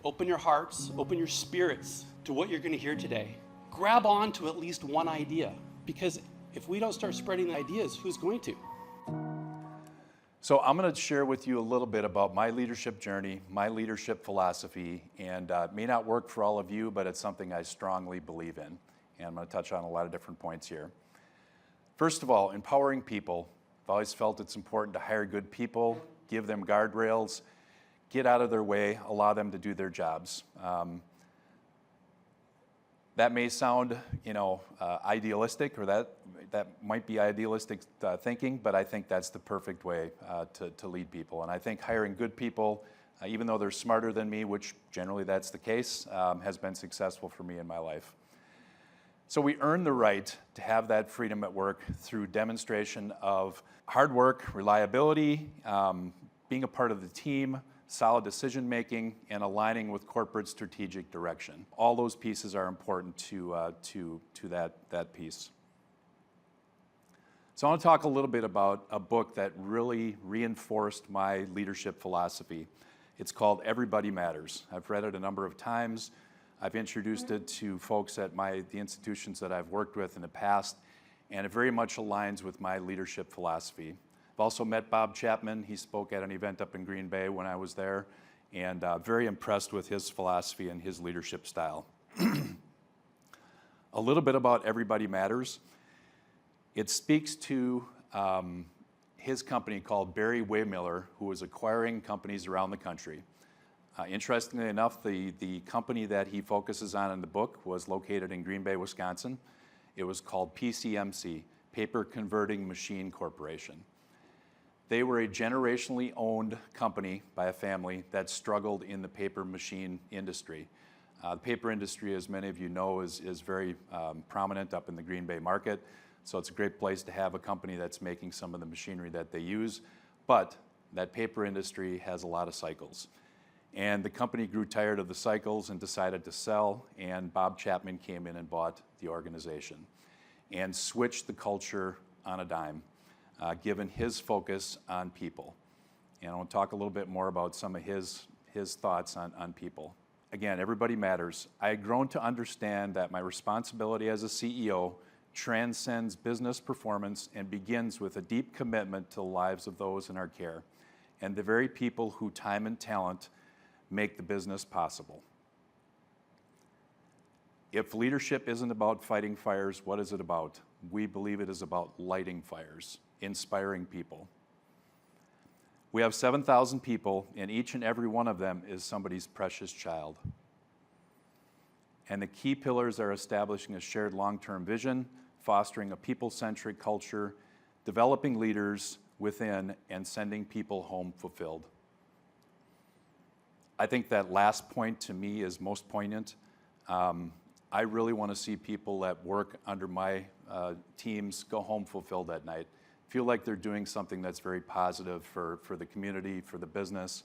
open your hearts, open your spirits to what you're going to hear today. Grab on to at least one idea, because if we don't start spreading the ideas, who's going to? So I'm going to share with you a little bit about my leadership journey, my leadership philosophy, and it may not work for all of you, but it's something I strongly believe in. And I'm going to touch on a lot of different points here. First of all, empowering people. I've always felt it's important to hire good people, give them guardrails, get out of their way, allow them to do their jobs. That may sound, idealistic, or that might be idealistic thinking, but I think that's the perfect way to lead people. And I think hiring good people, even though they're smarter than me, which generally that's the case, has been successful for me in my life. So we earn the right to have that freedom at work through demonstration of hard work, reliability, being a part of the team, solid decision making, and aligning with corporate strategic direction. All those pieces are important to that piece. So I want to talk a little bit about a book that really reinforced my leadership philosophy. It's called Everybody Matters. I've read it a number of times. I've introduced it to folks at the institutions that I've worked with in the past, and it very much aligns with my leadership philosophy. I've also met Bob Chapman. He spoke at an event up in Green Bay when I was there, and very impressed with his philosophy and his leadership style. A little bit about Everybody Matters. It speaks to his company called Barry Waymiller, who was acquiring companies around the country. Interestingly enough, the company that he focuses on in the book was located in Green Bay, Wisconsin. It was called PCMC, Paper Converting Machine Corporation. They were a generationally owned company by a family that struggled in the paper machine industry. The paper industry, as many of you know, is very prominent up in the Green Bay market. So it's a great place to have a company that's making some of the machinery that they use. But that paper industry has a lot of cycles. And the company grew tired of the cycles and decided to sell, and Bob Chapman came in and bought the organization and switched the culture on a dime, given his focus on people. And I want to talk a little bit more about some of his thoughts on people. Again, everybody matters. I had grown to understand that my responsibility as a CEO transcends business performance and begins with a deep commitment to the lives of those in our care and the very people who time and talent make the business possible. If leadership isn't about fighting fires, what is it about? We believe it is about lighting fires, inspiring people. We have 7,000 people, and each and every one of them is somebody's precious child. And the key pillars are establishing a shared long-term vision, fostering a people-centric culture, developing leaders within, and sending people home fulfilled. I think that last point to me is most poignant. I really want to see people that work under my teams go home fulfilled at night, feel like they're doing something that's very positive for the community, for the business,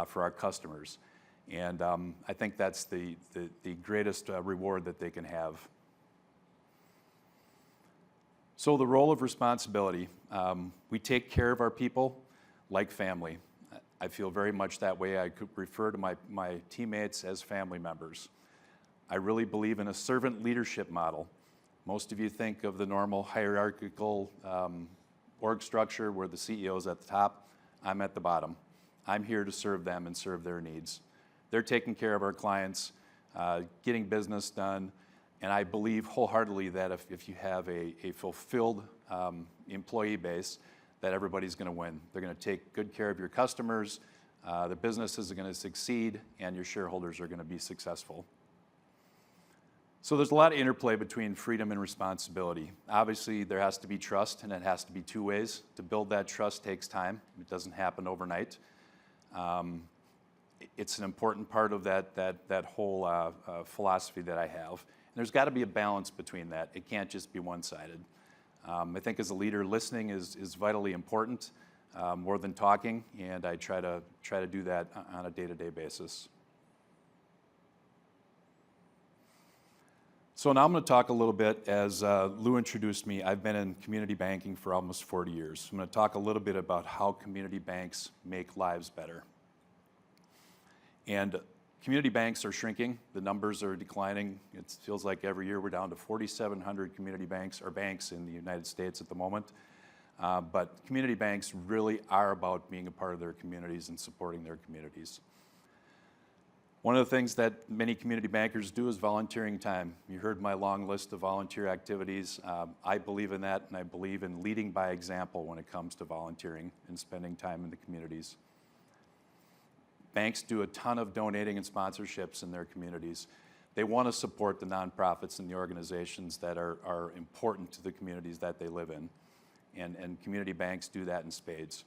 for our customers. And I think that's the greatest reward that they can have. So the role of responsibility. We take care of our people like family. I feel very much that way. I could refer to my teammates as family members. I really believe in a servant leadership model. Most of you think of the normal hierarchical org structure where the CEO is at the top. I'm at the bottom. I'm here to serve them and serve their needs. They're taking care of our clients, getting business done, and I believe wholeheartedly that if you have a fulfilled employee base, that everybody's going to win. They're going to take good care of your customers, the businesses are going to succeed, and your shareholders are going to be successful. So there's a lot of interplay between freedom and responsibility. Obviously, there has to be trust, and it has to be two ways. To build that trust takes time. It doesn't happen overnight. It's an important part of that whole philosophy that I have. And there's got to be a balance between that. It can't just be one-sided. I think as a leader, listening is vitally important, more than talking, and I try to do that on a day-to-day basis. So now I'm going to talk a little bit, as Lou introduced me, I've been in community banking for almost 40 years. I'm going to talk a little bit about how community banks make lives better. And Community banks are shrinking. The numbers are declining. It feels like every year we're down to 4,700 community banks, or banks in the United States at the moment. But community banks really are about being a part of their communities and supporting their communities. One of the things that many community bankers do is volunteering time. You heard my long list of volunteer activities. I believe in that, and I believe in leading by example when it comes to volunteering and spending time in the communities. Banks do a ton of donating and sponsorships in their communities. They want to support the nonprofits and the organizations that are important to the communities that they live in. And community banks do that in spades.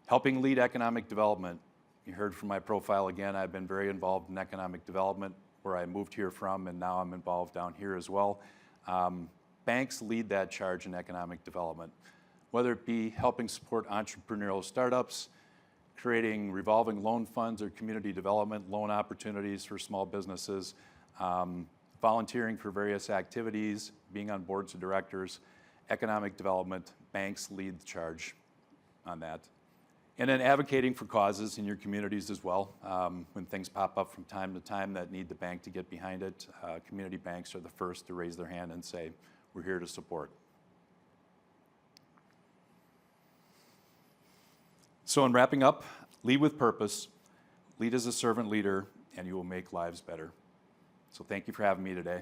Helping lead economic development. You heard from my profile again, I've been very involved in economic development where I moved here from, and now I'm involved down here as well. Banks lead that charge in economic development, whether it be helping support entrepreneurial startups, creating revolving loan funds or community development loan opportunities for small businesses, volunteering for various activities, being on boards of directors, economic development. Banks lead the charge on that. And then advocating for causes in your communities as well. When things pop up from time to time that need the bank to get behind it, community banks are the first to raise their hand and say, we're here to support. So in wrapping up, lead with purpose, lead as a servant leader, and you will make lives better. So thank you for having me today.